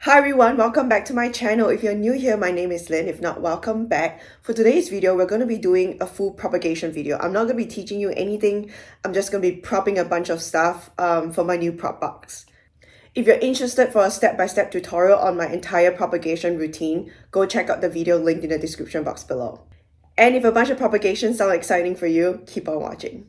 Hi everyone, welcome back to my channel. If you're new here, my name is Lynn. If not, welcome back. For today's video, we're going to be doing a full propagation video. I'm not going to be teaching you anything. I'm just going to be propping a bunch of stuff for my new prop box. If you're interested for a step-by-step tutorial on my entire propagation routine, go check out the video linked in the description box below. And if a bunch of propagations sound exciting for you, keep on watching.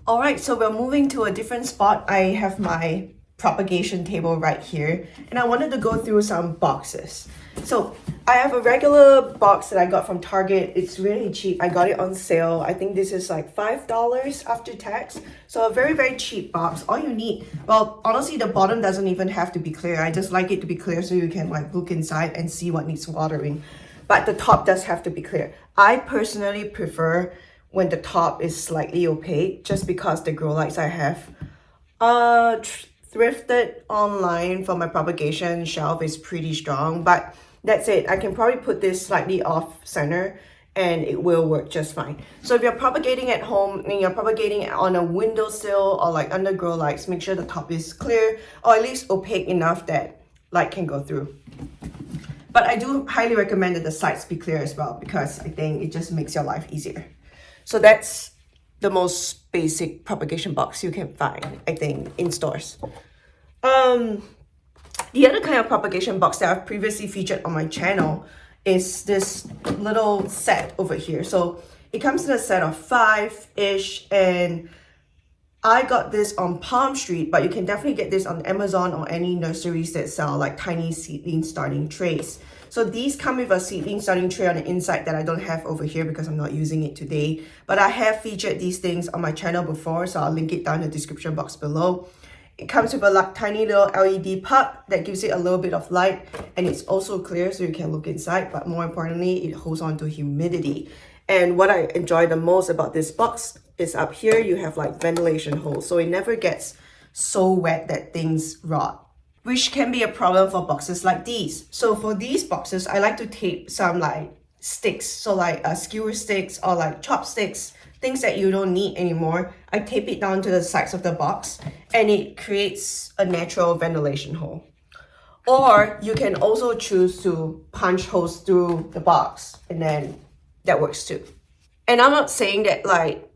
Alright, so we're moving to a different spot. I have my propagation table right here, and I wanted to go through some boxes. So I have a regular box that I got from Target. It's really cheap. I got it on sale. I think this is like $5 after tax. So a very, very cheap box. All you need, well, honestly, the bottom doesn't even have to be clear. I just like it to be clear so you can like look inside and see what needs watering. But the top does have to be clear. I personally prefer when the top is slightly opaque, just because the grow lights I have thrifted online for my propagation shelf is pretty strong, but that's it. I can probably put this slightly off center and it will work just fine. So if you're propagating at home and you're propagating on a windowsill or like under grow lights, make sure the top is clear or at least opaque enough that light can go through. But I do highly recommend that the sides be clear as well, because I think it just makes your life easier. So that's the most basic propagation box you can find, I think, in stores. The other kind of propagation box that I've previously featured on my channel is this little set over here. So it comes in a set of 5-ish, and I got this on Palm Street, but you can definitely get this on Amazon or any nurseries that sell like tiny seedling starting trays. So these come with a seedling starting tray on the inside that I don't have over here because I'm not using it today. But I have featured these things on my channel before, so I'll link it down in the description box below. It comes with a tiny little LED pop that gives it a little bit of light, and it's also clear so you can look inside, but more importantly, it holds on to humidity. And what I enjoy the most about this box is up here you have like ventilation holes, so it never gets so wet that things rot, which can be a problem for boxes like these. So for these boxes, I like to tape some like sticks, so like skewer sticks or like chopsticks, things that you don't need anymore. I tape it down to the sides of the box and it creates a natural ventilation hole. Or you can also choose to punch holes through the box, and then that works too. And I'm not saying that like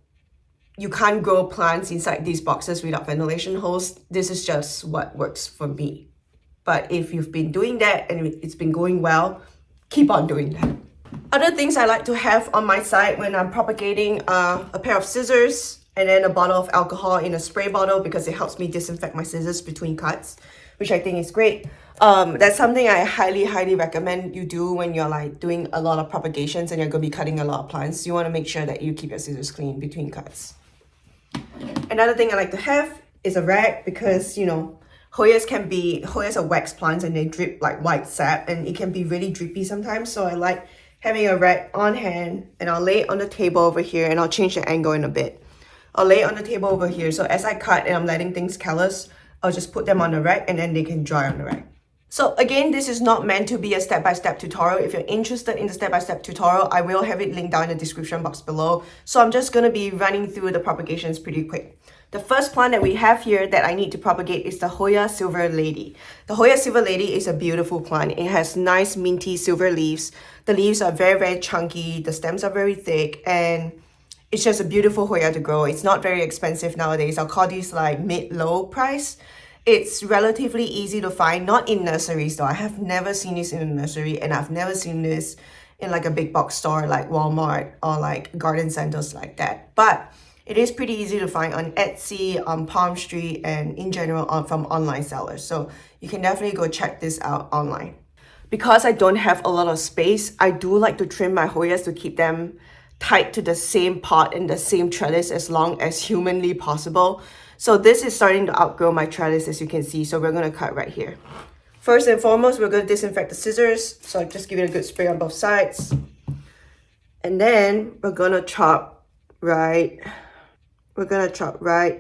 you can't grow plants inside these boxes without ventilation holes. This is just what works for me. But if you've been doing that and it's been going well, keep on doing that. Other things I like to have on my side when I'm propagating are a pair of scissors and then a bottle of alcohol in a spray bottle, because it helps me disinfect my scissors between cuts, which I think is great. That's something I highly recommend you do when you're like doing a lot of propagations and you're going to be cutting a lot of plants. You want to make sure that you keep your scissors clean between cuts. Another thing I like to have is a rag, because you know Hoyas are wax plants and they drip like white sap, and it can be really drippy sometimes. So I like having a rag on hand, and I'll lay it on the table over here, and I'll change the angle in a bit. I'll lay it on the table over here, so as I cut and I'm letting things callus, I'll just put them on the rack and then they can dry on the rack. So again, this is not meant to be a step-by-step tutorial. If you're interested in the step-by-step tutorial, I will have it linked down in the description box below. So I'm just going to be running through the propagations pretty quick. The first plant that we have here that I need to propagate is the Hoya Silver Lady. The Hoya Silver Lady is a beautiful plant. It has nice minty silver leaves. The leaves are very chunky. The stems are very thick, and it's just a beautiful Hoya to grow. It's not very expensive nowadays. I'll call these like mid-low price. It's relatively easy to find, not in nurseries though. I have never seen this in a nursery, and I've never seen this in like a big box store like Walmart or like garden centers like that. But it is pretty easy to find on Etsy, on Palm Street, and in general from online sellers. So you can definitely go check this out online. Because I don't have a lot of space, I do like to trim my Hoyas to keep them tight to the same pot and the same trellis as long as humanly possible. So this is starting to outgrow my trellis, as you can see. So we're going to cut right here. First and foremost, we're going to disinfect the scissors. So just give it a good spray on both sides. And then we're going to chop right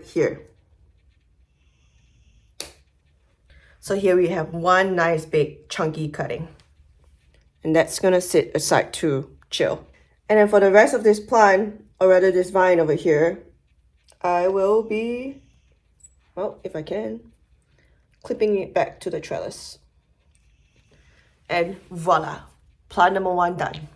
here. So here we have one nice big chunky cutting. And that's going to sit aside to chill. And then for the rest of this plant, or rather this vine over here, I will be, well, if I can, clipping it back to the trellis. And voila, plant number 1 done.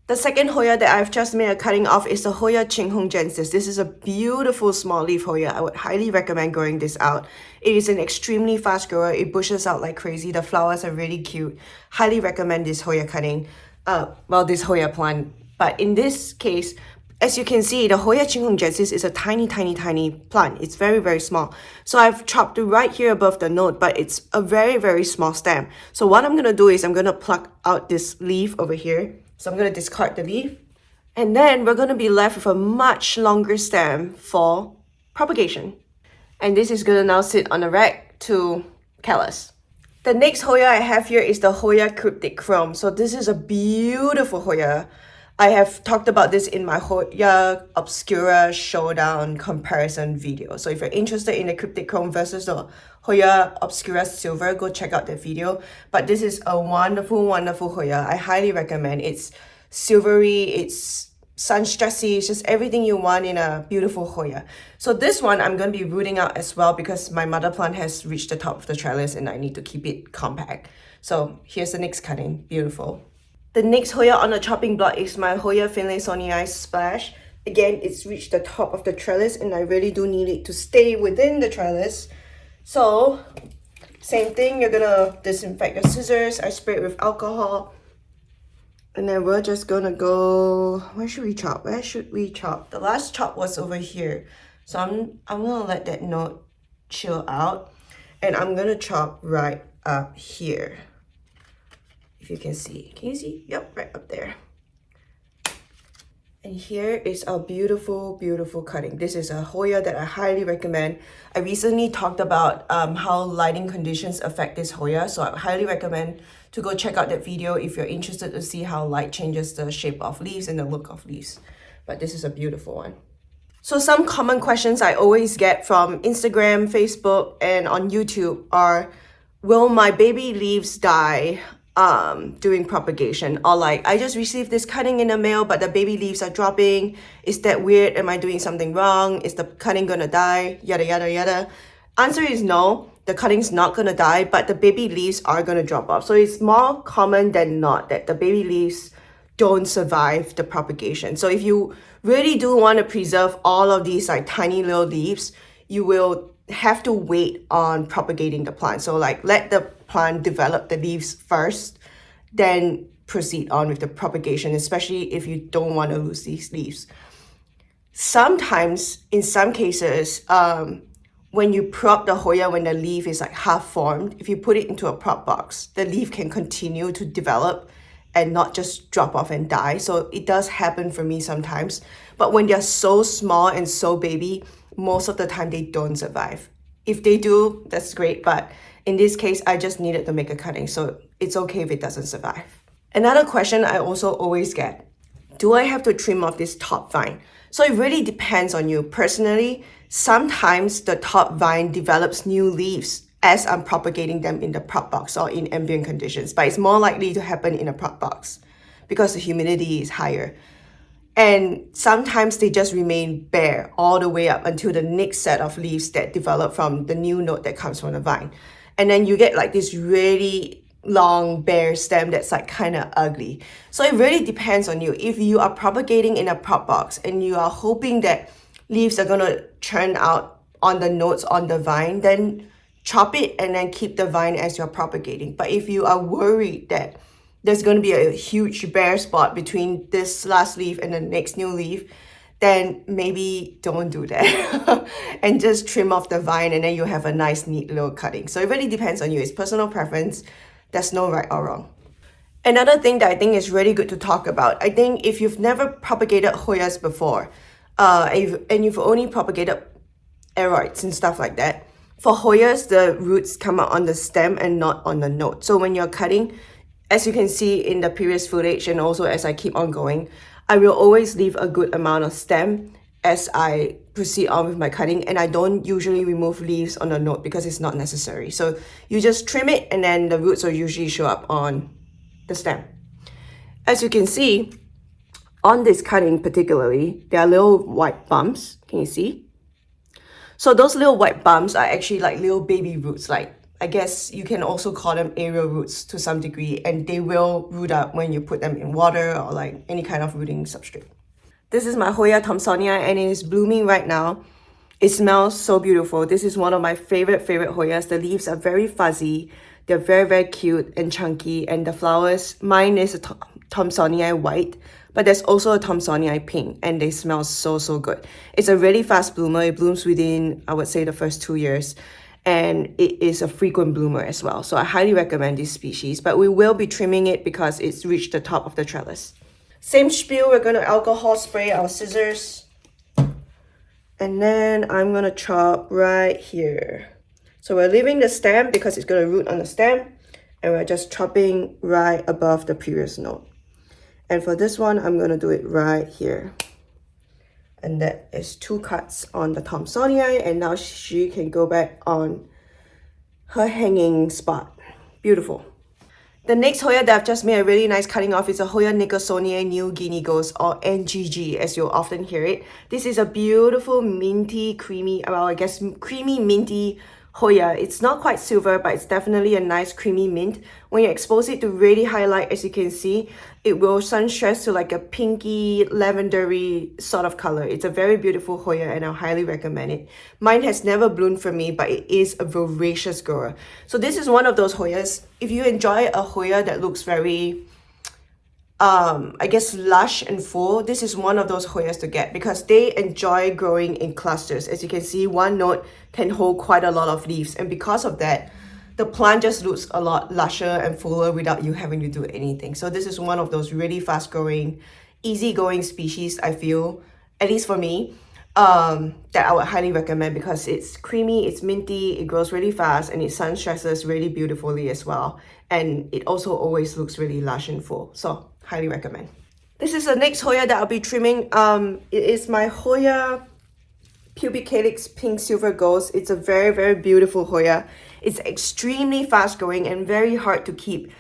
The second Hoya that I've just made a cutting of is the Hoya Chinghongjensis. This is a beautiful small leaf Hoya. I would highly recommend growing this out. It is an extremely fast grower. It bushes out like crazy. The flowers are really cute. Highly recommend this Hoya cutting. This Hoya plant. But in this case, as you can see, the Hoya Chinghongjensis is a tiny plant. It's very, very small. So I've chopped it right here above the node, but it's a very, very small stem. So what I'm going to do is I'm going to pluck out this leaf over here. So I'm going to discard the leaf. And then we're going to be left with a much longer stem for propagation. And this is going to now sit on a rack to callus. The next Hoya I have here is the Hoya Cryptic Chrome. So this is a beautiful Hoya. I have talked about this in my Hoya Obscura Showdown comparison video. So if you're interested in the Cryptic Chrome versus the Hoya Obscura Silver, go check out that video. But this is a wonderful, wonderful Hoya. I highly recommend. It's silvery, it's sun-stressy, it's just everything you want in a beautiful Hoya. So this one I'm going to be rooting out as well because my mother plant has reached the top of the trellis and I need to keep it compact. So here's the next cutting. Beautiful. The next Hoya on the chopping block is my Hoya Finlaysonii Splash. Again, it's reached the top of the trellis and I really do need it to stay within the trellis. So, same thing, you're gonna disinfect your scissors. I spray it with alcohol. And then we're just gonna go, where should we chop? Where should we chop? The last chop was over here. So I'm gonna let that node chill out. And I'm gonna chop right up here. If you can see. Can you see? Yep, right up there. And here is our beautiful, beautiful cutting. This is a Hoya that I highly recommend. I recently talked about how lighting conditions affect this Hoya. So I highly recommend to go check out that video if you're interested to see how light changes the shape of leaves and the look of leaves. But this is a beautiful one. So some common questions I always get from Instagram, Facebook, and on YouTube are, will my baby leaves die during propagation? Or like, I just received this cutting in the mail but the baby leaves are dropping. Is that weird? Am I doing something wrong? Is the cutting gonna die? Yada yada yada. Answer is no, the cutting's not gonna die, but the baby leaves are gonna drop off. So it's more common than not that the baby leaves don't survive the propagation. So if you really do want to preserve all of these like tiny little leaves, you will have to wait on propagating the plant. So like let the plant develop the leaves first, then proceed on with the propagation, especially if you don't want to lose these leaves. Sometimes, in some cases, when you prop the Hoya, when the leaf is like half formed, if you put it into a prop box, the leaf can continue to develop and not just drop off and die. So it does happen for me sometimes. But when they're so small and so baby, most of the time they don't survive. If they do, that's great. But in this case, I just needed to make a cutting. So it's okay if it doesn't survive. Another question I also always get, do I have to trim off this top vine? So it really depends on you. Personally, sometimes the top vine develops new leaves as I'm propagating them in the prop box or in ambient conditions, but it's more likely to happen in a prop box because the humidity is higher. And sometimes they just remain bare all the way up until the next set of leaves that develop from the new node that comes from the vine. And then you get like this really long bare stem that's like kind of ugly. So it really depends on you. If you are propagating in a prop box and you are hoping that leaves are gonna churn out on the nodes on the vine, then chop it and then keep the vine as you're propagating. But if you are worried that there's going to be a huge bare spot between this last leaf and the next new leaf, then maybe don't do that and just trim off the vine and then you have a nice neat little cutting. So it really depends on you. It's personal preference. There's no right or wrong. Another thing that I think is really good to talk about, I think if you've never propagated Hoyas before, and you've only propagated aroids and stuff like that, for Hoyas, the roots come out on the stem and not on the node. So when you're cutting, as you can see in the previous footage and also as I keep on going, I will always leave a good amount of stem as I proceed on with my cutting, and I don't usually remove leaves on the node because it's not necessary. So you just trim it and then the roots will usually show up on the stem. As you can see, on this cutting particularly, there are little white bumps. Can you see? So those little white bumps are actually like little baby roots, like I guess you can also call them aerial roots to some degree, and they will root up when you put them in water or like any kind of rooting substrate. This is my Hoya Thompsonia and it is blooming right now. It smells so beautiful. This is one of my favorite Hoyas. The leaves are very fuzzy. They're very cute and chunky, and the flowers, mine is a Thompsonia white, but there's also a Thompsonia pink, and they smell so good. It's a really fast bloomer. It blooms within, I would say, the first 2 years, and it is a frequent bloomer as well. So I highly recommend this species, but we will be trimming it because it's reached the top of the trellis. Same spiel, we're gonna alcohol spray our scissors. And then I'm gonna chop right here. So we're leaving the stem because it's gonna root on the stem, and we're just chopping right above the previous node. And for this one, I'm gonna do it right here. And that is 2 cuts on the Thompsonia, and now she can go back on her hanging spot. Beautiful. The next Hoya that I've just made a really nice cutting off is a Hoya Nicholsoniae New Guinea Ghost, or NGG as you'll often hear it. This is a beautiful minty, creamy, well I guess creamy minty Hoya. It's not quite silver, but it's definitely a nice creamy mint. When you expose it to really high light, as you can see, it will sun stress to like a pinky, lavendery sort of color. It's a very beautiful Hoya and I highly recommend it. Mine has never bloomed for me, but it is a voracious grower. So this is one of those Hoyas. If you enjoy a Hoya that looks very I guess lush and full, this is one of those Hoyas to get because they enjoy growing in clusters. As you can see, one node can hold quite a lot of leaves, and because of that, the plant just looks a lot lusher and fuller without you having to do anything. So this is one of those really fast growing, easygoing species, I feel, at least for me, that I would highly recommend because it's creamy, it's minty, it grows really fast, and it sun stresses really beautifully as well. And it also always looks really lush and full. So highly recommend. This is the next Hoya that I'll be trimming. It is my Hoya Pubic Calyx Pink Silver Ghost. It's a very beautiful Hoya. It's extremely fast growing and very hard to keep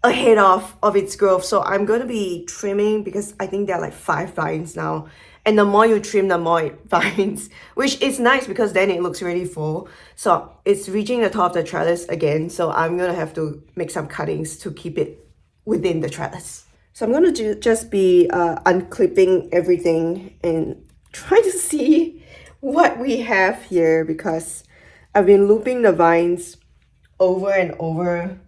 ahead of its growth. So I'm going to be trimming because I think there are like 5 vines now. And the more you trim, the more it vines, which is nice because then it looks really full. So it's reaching the top of the trellis again. So I'm going to have to make some cuttings to keep it within the trellis. So I'm going to just be unclipping everything and try to see what we have here because I've been looping the vines over and over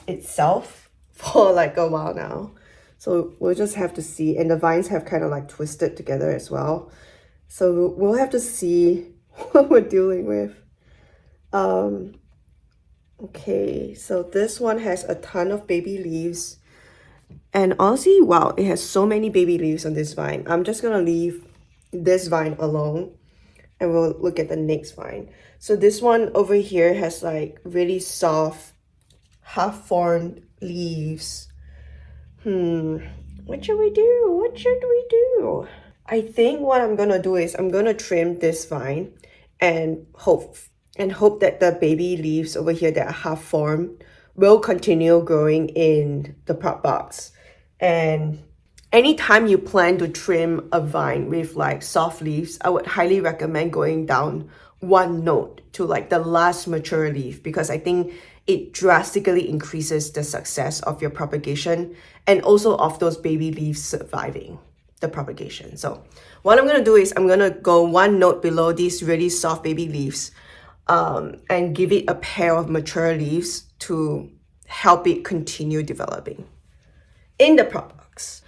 itself for like a while now. So we'll just have to see, and the vines have kind of like twisted together as well. So we'll have to see what we're dealing with. Okay, so this one has a ton of baby leaves. And honestly, wow, it has so many baby leaves on this vine. I'm just gonna leave this vine alone and we'll look at the next vine. So this one over here has like really soft, half-formed leaves. What should we do? What should we do? I think what I'm gonna do is I'm gonna trim this vine and hope that the baby leaves over here that are half-formed will continue growing in the prop box. And anytime you plan to trim a vine with like soft leaves, I would highly recommend going down 1 node to like the last mature leaf because I think it drastically increases the success of your propagation and also of those baby leaves surviving the propagation. So what I'm going to do is I'm going to go 1 node below these really soft baby leaves and give it a pair of mature leaves to help it continue developing in the prop box.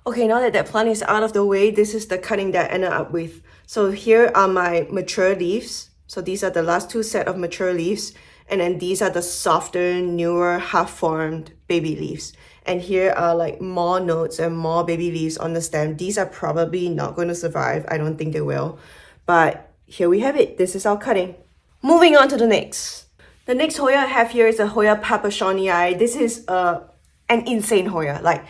Okay, now that plant is out of the way, this is the cutting that I ended up with. So here are my mature leaves. So these are the last 2 set of mature leaves. And then these are the softer, newer, half-formed baby leaves. And here are like more nodes and more baby leaves on the stem. These are probably not going to survive. I don't think they will. But here we have it. This is our cutting. Moving on to the next. The next Hoya I have here is a Hoya Papashonii. This is an insane Hoya. Like,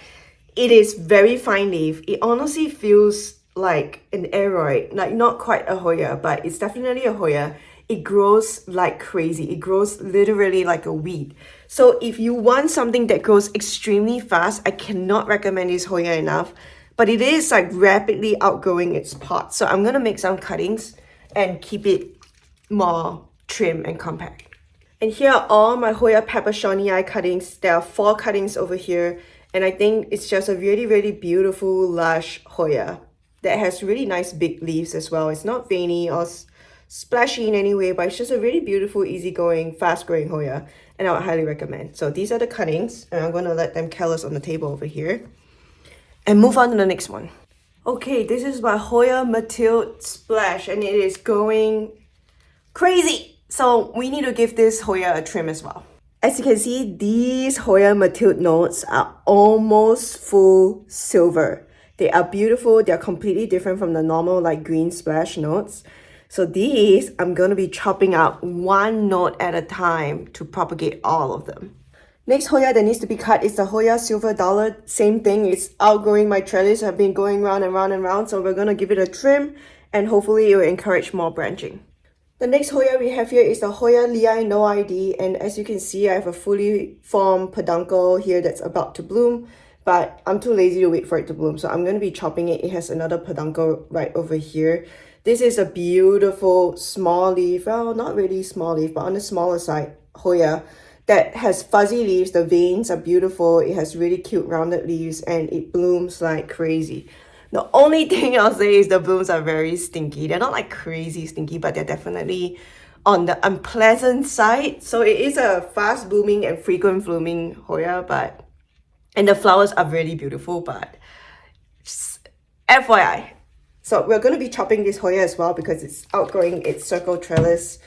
it is very fine leaf. It honestly feels like an aroid. Like, not quite a Hoya, but it's definitely a Hoya. It grows like crazy. It grows literally like a weed. So if you want something that grows extremely fast, I cannot recommend this Hoya enough. But it is like rapidly outgrowing its pot. So I'm going to make some cuttings and keep it more trim and compact. And here are all my Hoya pepper Shawnee eye cuttings. There are 4 cuttings over here. And I think it's just a really, really beautiful, lush Hoya that has really nice big leaves as well. It's not veiny or splashy in any way, but it's just a really beautiful, easygoing, fast-growing Hoya. And I would highly recommend. So these are the cuttings. And I'm going to let them callus on the table over here. And move on to the next one. Okay, this is my Hoya Mathilde Splash. And it is going crazy. So we need to give this Hoya a trim as well. As you can see, these Hoya Mathilde notes are almost full silver. They are beautiful. They are completely different from the normal like green splash notes. So these, I'm going to be chopping out 1 note at a time to propagate all of them. Next Hoya that needs to be cut is the Hoya Silver Dollar. Same thing, it's outgrowing my trellis. I've been going round and round and round, so we're going to give it a trim and hopefully it will encourage more branching. The next Hoya we have here is the Hoya Lei No ID, and as you can see, I have a fully formed peduncle here that's about to bloom, but I'm too lazy to wait for it to bloom, so I'm going to be chopping it. It has another peduncle right over here. This is a beautiful small leaf, well, not really small leaf, but on the smaller side, Hoya, that has fuzzy leaves. The veins are beautiful. It has really cute rounded leaves, and it blooms like crazy. The only thing I'll say is the blooms are very stinky. They're not like crazy stinky, but they're definitely on the unpleasant side. So it is a fast blooming and frequent blooming Hoya, and the flowers are really beautiful, but just FYI. So we're going to be chopping this Hoya as well because it's outgrowing its circle trellis.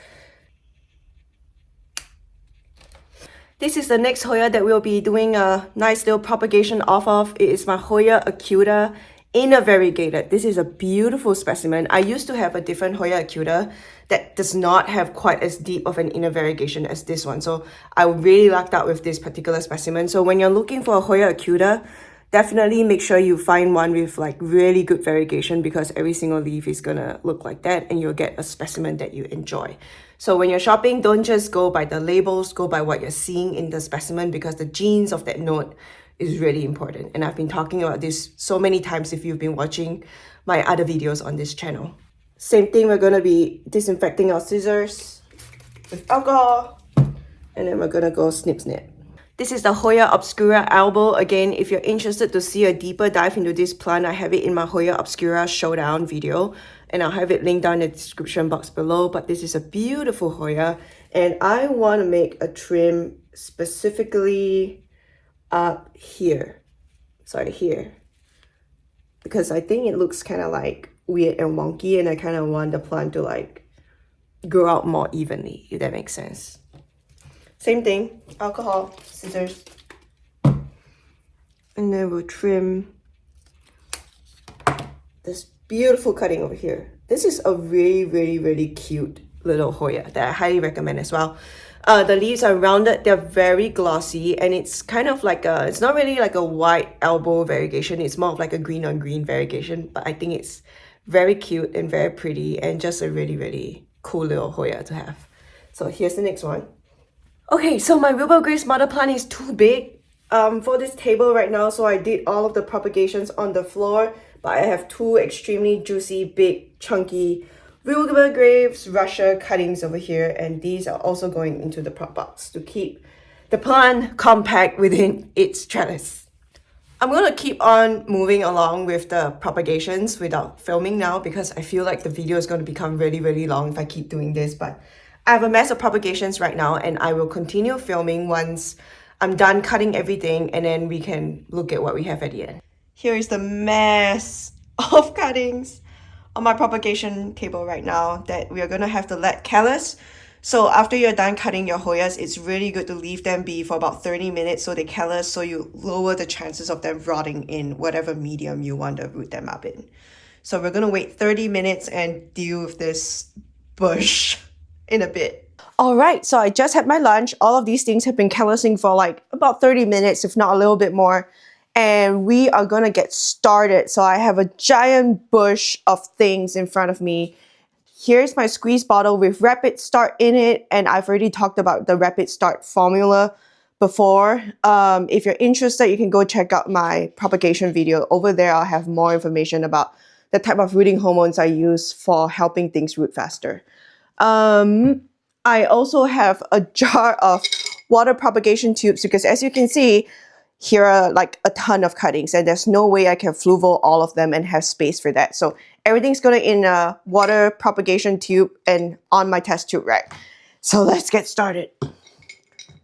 This is the next Hoya that we'll be doing a nice little propagation off of. It is my Hoya acuta inner variegated. This is a beautiful specimen. I used to have a different Hoya acuta that does not have quite as deep of an inner variegation as this one. So I really lucked out with this particular specimen. So when you're looking for a Hoya acuta, definitely make sure you find one with like really good variegation, because every single leaf is gonna look like that and you'll get a specimen that you enjoy. So when you're shopping, don't just go by the labels, go by what you're seeing in the specimen, because the genes of that note is really important. And I've been talking about this so many times if you've been watching my other videos on this channel. Same thing, we're going to be disinfecting our scissors with alcohol, and then we're going to go snip snip. This is the Hoya obscura elbow. Again, if you're interested to see a deeper dive into this plant, I have it in my Hoya obscura showdown video, and I'll have it linked down in the description box below. But this is a beautiful Hoya, and I want to make a trim specifically up here, sorry, here, because I think it looks kind of like weird and wonky, and I kind of want the plant to like grow out more evenly, if that makes sense. Same thing, alcohol, scissors, and then we'll trim this beautiful cutting over here. This is a really, really, really cute little Hoya that I highly recommend as well. The leaves are rounded, they're very glossy, and it's kind of like a, it's not really like a white elbow variegation, it's more of like a green on green variegation, but I think it's very cute and very pretty and just a really, really cool little Hoya to have. So here's the next one. Okay, so my Wilbur Grace mother plant is too big for this table right now, so I did all of the propagations on the floor, but I have 2 extremely juicy, big, chunky Wilbur Graves Russia cuttings over here, and these are also going into the prop box to keep the plant compact within its trellis. I'm going to keep on moving along with the propagations without filming now, because I feel like the video is going to become really, really long if I keep doing this, but I have a mess of propagations right now, and I will continue filming once I'm done cutting everything, and then we can look at what we have at the end. Here is the mess of cuttings on my propagation table right now that we are going to have to let callus. So after you're done cutting your Hoyas, it's really good to leave them be for about 30 minutes so they callus, so you lower the chances of them rotting in whatever medium you want to root them up in. So we're going to wait 30 minutes and deal with this bush in a bit. All right, so I just had my lunch. All of these things have been callusing for like about 30 minutes, if not a little bit more. And we are gonna get started. So I have a giant bush of things in front of me. Here's my squeeze bottle with Rapid Start in it, and I've already talked about the Rapid Start formula before. If you're interested, you can go check out my propagation video. Over there, I'll have more information about the type of rooting hormones I use for helping things root faster. I also have a jar of water propagation tubes because as you can see, here are like a ton of cuttings and there's no way I can fluval all of them and have space for that. So everything's going in a water propagation tube and on my test tube rack. So let's get started.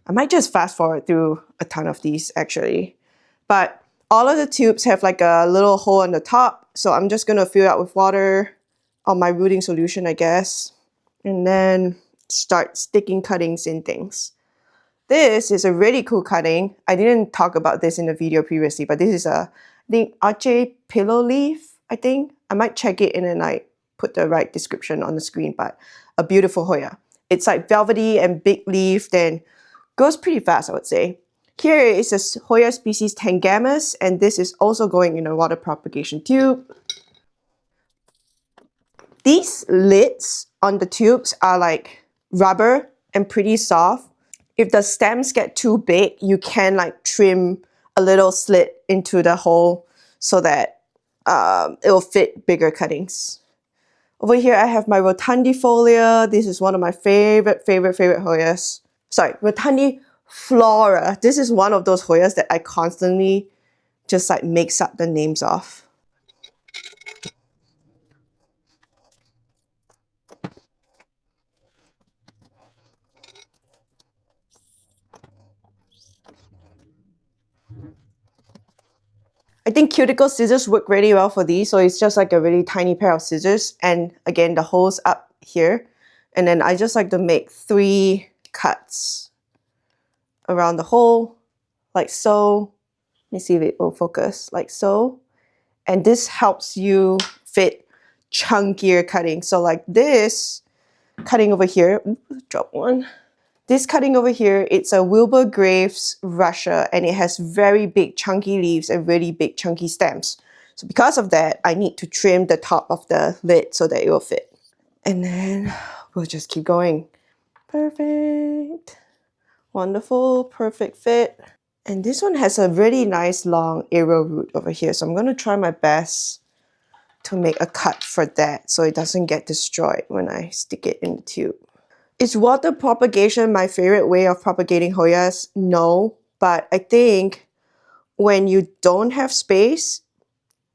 I might just fast forward through a ton of these actually. But all of the tubes have like a little hole on the top. So I'm just going to fill it out with water on my rooting solution, I guess. And then start sticking cuttings in things. This is a really cool cutting. I didn't talk about this in the video previously, but this is a, I think, Arche pillow leaf, I think. I might check it and then I put the right description on the screen, but a beautiful Hoya. It's like velvety and big leaf, then goes pretty fast, I would say. Here is a Hoya species Tangamus, and this is also going in a water propagation tube. These lids on the tubes are like rubber and pretty soft. If the stems get too big, you can like trim a little slit into the hole so that it will fit bigger cuttings. Over here, I have my rotundifolia. This is one of my favorite Hoyas. Sorry, rotundiflora. This is one of those Hoyas that I constantly just like mix up the names of. I think cuticle scissors work really well for these. So it's just like a really tiny pair of scissors. And again, the hole's up here. And then I just like to make 3 cuts around the hole, like so. Let me see if it will focus, like so. And this helps you fit chunkier cutting. So like this cutting over here, oops, drop one. This cutting over here, it's a Wilbur Graves Russia and it has very big chunky leaves and really big chunky stems. So because of that, I need to trim the top of the lid so that it will fit. And then we'll just keep going. Perfect. Wonderful, perfect fit. And this one has a really nice long arrow root over here. So I'm going to try my best to make a cut for that so it doesn't get destroyed when I stick it in the tube. Is water propagation my favorite way of propagating Hoyas? No, but I think when you don't have space,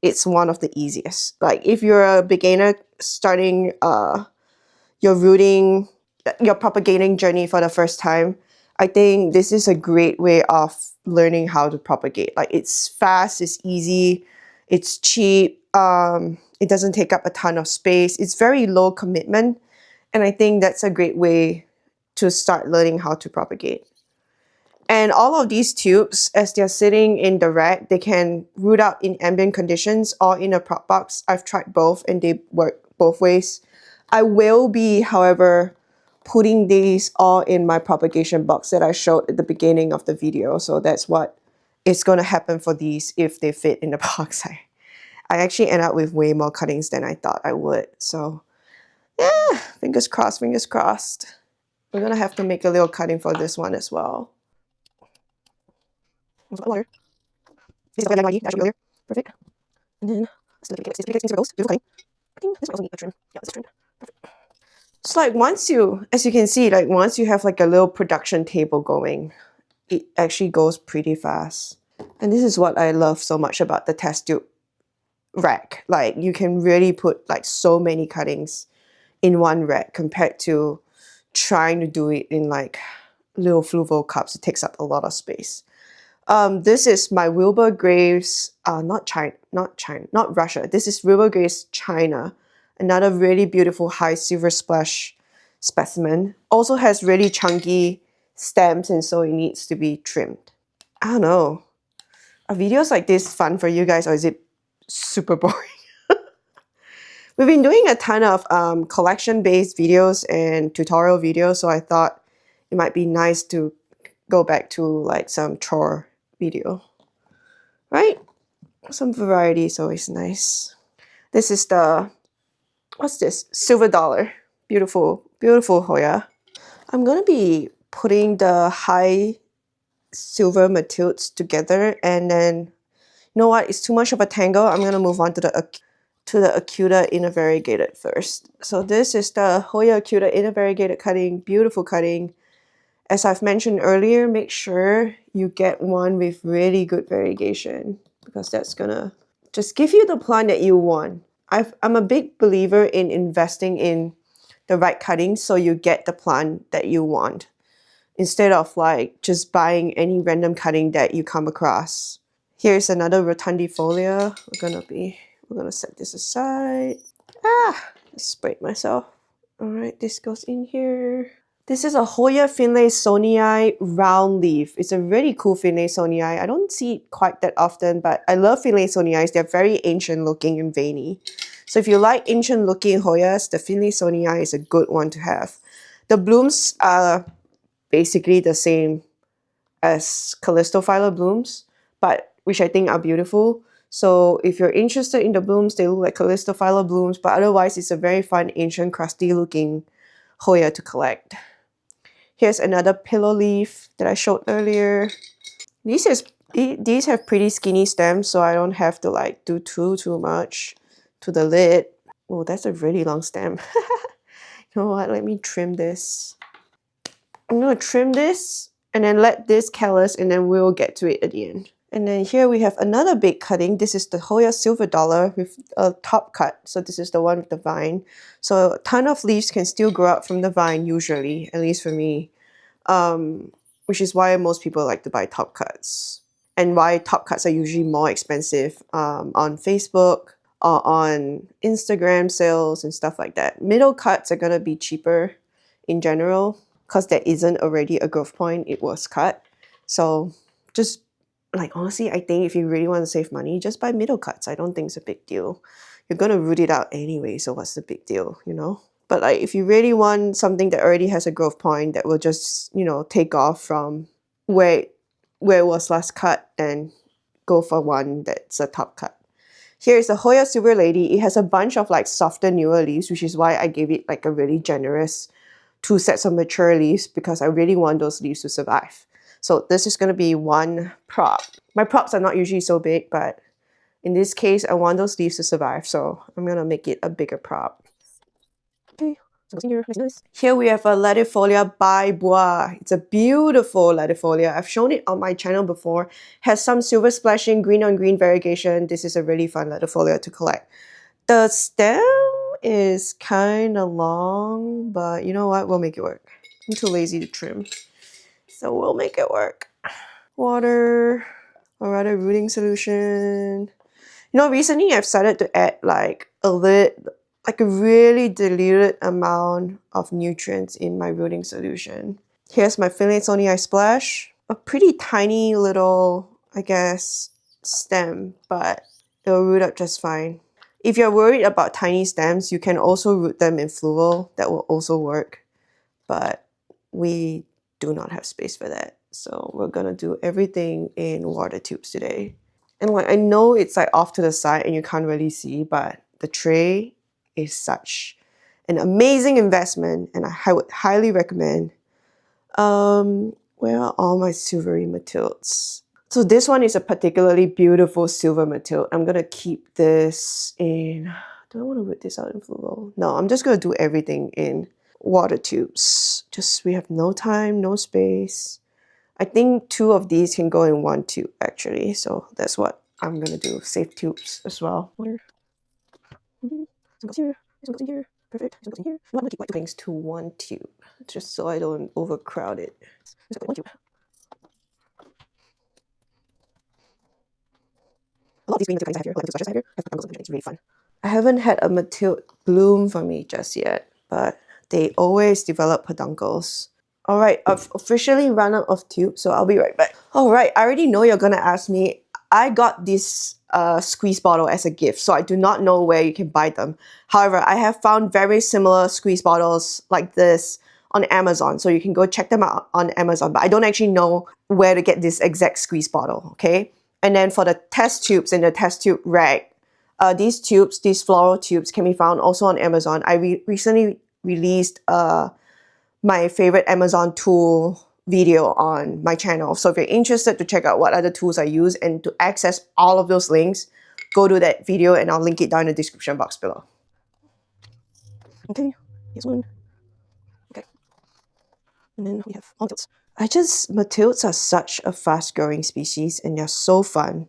it's one of the easiest. Like if you're a beginner starting your rooting, your propagating journey for the first time, I think this is a great way of learning how to propagate. Like it's fast, it's easy, it's cheap, it doesn't take up a ton of space, it's very low commitment. And I think that's a great way to start learning how to propagate. And all of these tubes, as they're sitting in the rack, they can root out in ambient conditions or in a prop box. I've tried both and they work both ways. I will be, however, putting these all in my propagation box that I showed at the beginning of the video. So that's what is going to happen for these if they fit in the box. I actually end up with way more cuttings than I thought I would. So yeah, fingers crossed, fingers crossed. We're going to have to make a little cutting for this one as well. Water. This is the that I showed you earlier. Perfect. And then, beautiful cutting. I think this might also need a trim. Yeah, this is trimmed. Perfect. It's like once you, as you can see, like once you have like a little production table going, it actually goes pretty fast. And this is what I love so much about the test tube rack. Like you can really put like so many cuttings in one rack compared to trying to do it in like little fluval cups. It takes up a lot of space. This is my Wilbur Graves, not Russia. This is Wilbur Graves China. Another really beautiful high silver splash specimen. Also has really chunky stems and so it needs to be trimmed. I don't know. Are videos like this fun for you guys or is it super boring? We've been doing a ton of collection-based videos and tutorial videos, so I thought it might be nice to go back to like some chore video, right? Some variety is always nice. This is the, what's this? Silver dollar. Beautiful, beautiful Hoya. I'm going to be putting the high silver matildes together and then, you know what? It's too much of a tangle. I'm going to move on to the to the Acuta inner variegated first. So this is the Hoya Acuta inner variegated cutting, beautiful cutting. As I've mentioned earlier, make sure you get one with really good variegation because that's gonna just give you the plant that you want. I'm a big believer in investing in the right cutting so you get the plant that you want instead of like just buying any random cutting that you come across. Here's another rotundifolia. We're gonna set this aside. I sprayed myself. All right, this goes in here. This is a Hoya Finlaysonii round leaf. It's a really cool Finlaysonii. I don't see it quite that often, but I love Finlaysonii. They're very ancient looking and veiny. So if you like ancient looking Hoyas, the Finlaysonii is a good one to have. The blooms are basically the same as Callistophylla blooms, but which I think are beautiful. So if you're interested in the blooms, they look like Callistophylla blooms, but otherwise it's a very fun, ancient, crusty looking Hoya to collect. Here's another pillow leaf that I showed earlier. These have pretty skinny stems, so I don't have to like do too much to the lid. Oh, that's a really long stem. You know what? Let me trim this. I'm gonna trim this and then let this callus, and then we'll get to it at the end. And then here we have another big cutting. This is the Hoya Silver Dollar with a top cut. So this is the one with the vine. So a ton of leaves can still grow out from the vine usually, at least for me. Which is why most people like to buy top cuts. And why top cuts are usually more expensive on Facebook or on Instagram sales and stuff like that. Middle cuts are gonna be cheaper in general because there isn't already a growth point, it was cut. So just like honestly, I think if you really want to save money, just buy middle cuts. I don't think it's a big deal. You're gonna root it out anyway, so what's the big deal, you know? But like if you really want something that already has a growth point that will just, you know, take off from where it was last cut, then go for one that's a top cut. Here is the Hoya Silver Lady. It has a bunch of like softer, newer leaves, which is why I gave it like a really generous 2 sets of mature leaves because I really want those leaves to survive. So this is going to be one prop. My props are not usually so big, but in this case, I want those leaves to survive. So I'm going to make it a bigger prop. Okay, so here we have a Latifolia by Bois. It's a beautiful Latifolia. I've shown it on my channel before. Has some silver splashing, green on green variegation. This is a really fun Latifolia to collect. The stem is kind of long, but you know what? We'll make it work. I'm too lazy to trim, so we'll make it work. Water, or rather rooting solution. You know, recently I've started to add like a really diluted amount of nutrients in my rooting solution. Here's my Finlaysonii splash. A pretty tiny little, I guess, stem, but it'll root up just fine. If you're worried about tiny stems, you can also root them in fluval. That will also work, but we do not have space for that. So we're gonna do everything in water tubes today. And like I know it's like off to the side and you can't really see, but the tray is such an amazing investment and I would highly recommend. Where are all my silvery matildes? So this one is a particularly beautiful silver matild. I'm gonna keep this in, do I want to root this out in fluval? No, I'm just gonna do everything in water tubes. Just, we have no time, no space. I think 2 of these can go in 1 tube actually. So that's what I'm gonna do, save tubes as well. Water. This one goes here, this one goes in here, perfect, this one goes in here. I'm gonna keep like 2 things to 1 tube, just so I don't overcrowd it. This one goes in 1 tube. A lot of these green matildes I have here, or like splashes I have here, have peduncles in. It's really fun. I haven't had a matild bloom for me just yet, but they always develop peduncles. Alright, I've officially run out of tubes, so I'll be right back. Alright, I already know you're gonna ask me. I got this squeeze bottle as a gift, so I do not know where you can buy them. However, I have found very similar squeeze bottles like this on Amazon, so you can go check them out on Amazon, but I don't actually know where to get this exact squeeze bottle, okay? And then for the test tubes in the test tube rack, these tubes, these floral tubes can be found also on Amazon. I recently released my favorite Amazon tool video on my channel. So if you're interested to check out what other tools I use and to access all of those links, go to that video and I'll link it down in the description box below. Okay, here's one. Okay. And then we have all matilts. Matilts are such a fast-growing species and they're so fun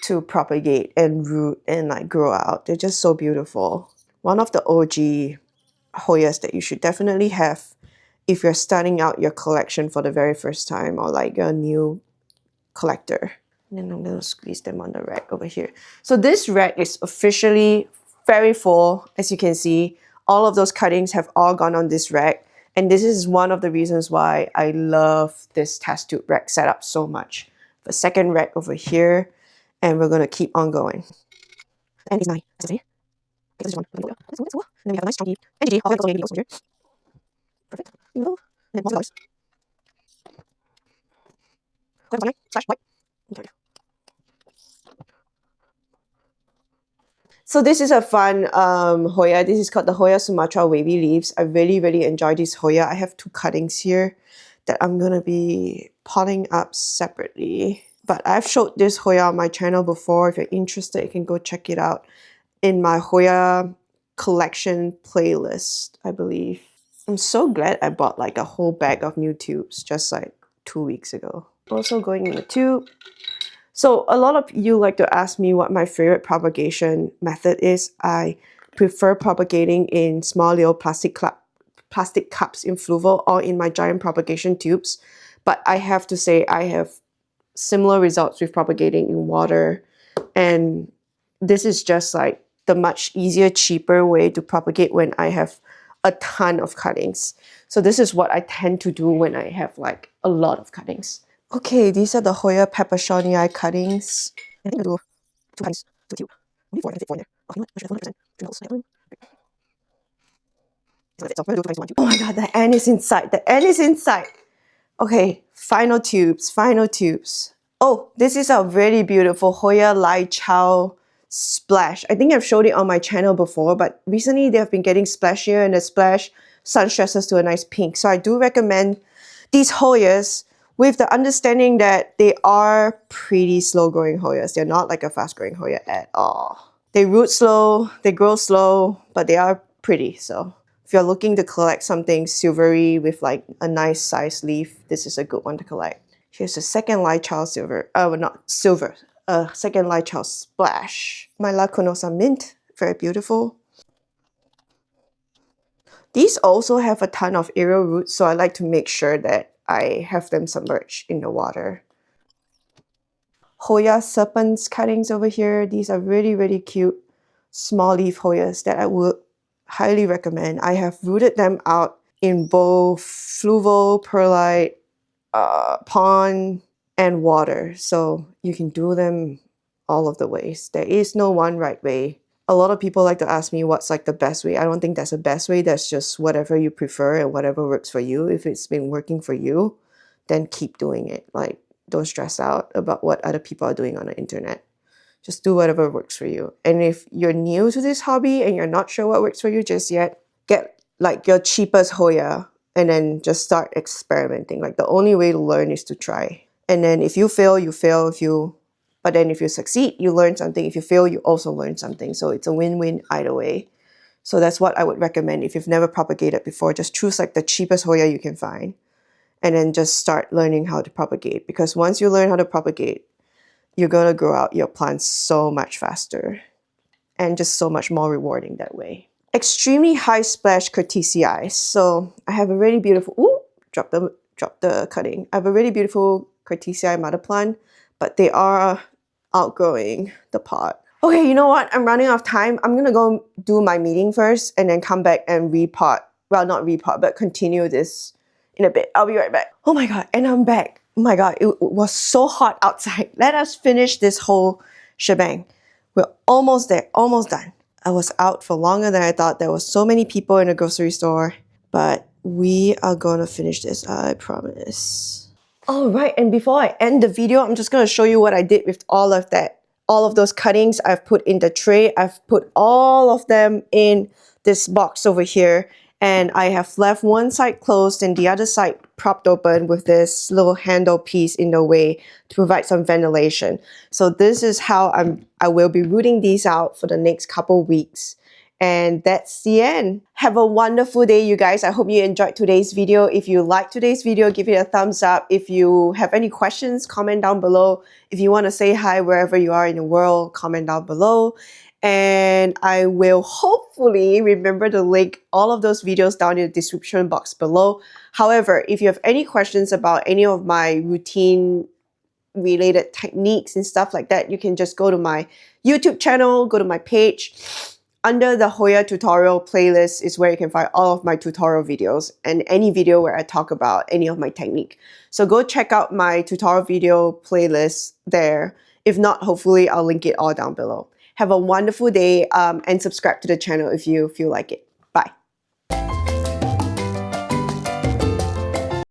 to propagate and root and like grow out. They're just so beautiful. One of the OG Hoyas that you should definitely have if you're starting out your collection for the very first time or like you're a new collector. And then I'm going to squeeze them on the rack over here. So this rack is officially very full. As you can see, all of those cuttings have all gone on this rack. And this is one of the reasons why I love this test tube rack setup so much. The second rack over here, and we're going to keep on going. And it's 9. That's it. Okay, this is one. And then we have a nice chunky NGG. I'll also over here. Perfect. And then more colors. Slash white. Okay. So this is a fun Hoya. This is called the Hoya Sumatra Wavy Leaves. I really enjoy this Hoya. I have 2 cuttings here that I'm going to be potting up separately. But I've showed this Hoya on my channel before. If you're interested, you can go check it out in my Hoya collection playlist, I believe. I'm so glad I bought like a whole bag of new tubes just like 2 weeks ago. Also going in the tube. So a lot of you like to ask me what my favorite propagation method is. I prefer propagating in small little plastic cups in fluval or in my giant propagation tubes. But I have to say I have similar results with propagating in water. And this is just like the much easier, cheaper way to propagate when I have a ton of cuttings. So this is what I tend to do when I have like a lot of cuttings. Okay, these are the Hoya Peppershonii cuttings. I think I'll do 2 cuttings to a tube. Maybe 4, I can fit 4 in there. Oh, you know what? I should have 100% trim holes. Oh my god, the end is inside. The end is inside. Okay, final tubes, final tubes. Oh, this is a really beautiful Hoya Lai Chow splash. I think I've showed it on my channel before, but recently they have been getting splashier and the splash sun stresses to a nice pink. So I do recommend these Hoyas with the understanding that they are pretty slow growing Hoyas. They're not like a fast growing Hoya at all. They root slow, they grow slow, but they are pretty. So if you're looking to collect something silvery with like a nice size leaf, this is a good one to collect. Here's the second Lai Chow silver. Oh, not silver. Second Lai Chow splash. My Lacunosa mint. Very beautiful. These also have a ton of aerial roots, so I like to make sure that I have them submerged in the water. Hoya serpents cuttings over here. These are really cute small leaf Hoyas that I would highly recommend. I have rooted them out in both fluval, perlite, pond, and water. So you can do them all of the ways. There is no one right way. A lot of people like to ask me what's like the best way. I don't think that's the best way. That's just whatever you prefer and whatever works for you. If it's been working for you, then keep doing it. Like, don't stress out about what other people are doing on the internet. Just do whatever works for you. And if you're new to this hobby and you're not sure what works for you just yet, get like your cheapest Hoya and then just start experimenting. Like, the only way to learn is to try. And then if you fail, you fail. But then if you succeed, you learn something. If you fail, you also learn something. So it's a win-win either way. So that's what I would recommend. If you've never propagated before, just choose like the cheapest Hoya you can find. And then just start learning how to propagate. Because once you learn how to propagate, you're going to grow out your plants so much faster. And just so much more rewarding that way. Extremely high splash Curtisii. So I have a really beautiful... Ooh, drop the cutting. I have a really beautiful Curtisii mother plant. But they are outgrowing the pot. Okay, you know what? I'm running out of time. I'm gonna go do my meeting first and then come back and repot. Well, not repot, but continue this in a bit. I'll be right back. Oh my god, and I'm back. Oh my god, it was so hot outside. Let us finish this whole shebang. We're almost there, almost done. I was out for longer than I thought. There were so many people in the grocery store. But we are gonna finish this, I promise. Alright, and before I end the video, I'm just going to show you what I did with all of that. All of those cuttings I've put in the tray. I've put all of them in this box over here. And I have left one side closed and the other side propped open with this little handle piece in the way to provide some ventilation. So this is how I will be rooting these out for the next couple weeks. And that's the end. Have a wonderful day, you guys. I hope you enjoyed today's video. If you liked today's video, give it a thumbs up. If you have any questions, comment down below. If you want to say hi wherever you are in the world, comment down below. And I will hopefully remember to link all of those videos down in the description box below. However, if you have any questions about any of my routine related techniques and stuff like that, you can just go to my YouTube channel, go to my page. Under the Hoya tutorial playlist is where you can find all of my tutorial videos and any video where I talk about any of my technique. So go check out my tutorial video playlist there. If not, hopefully I'll link it all down below. Have a wonderful day and subscribe to the channel if you feel like it.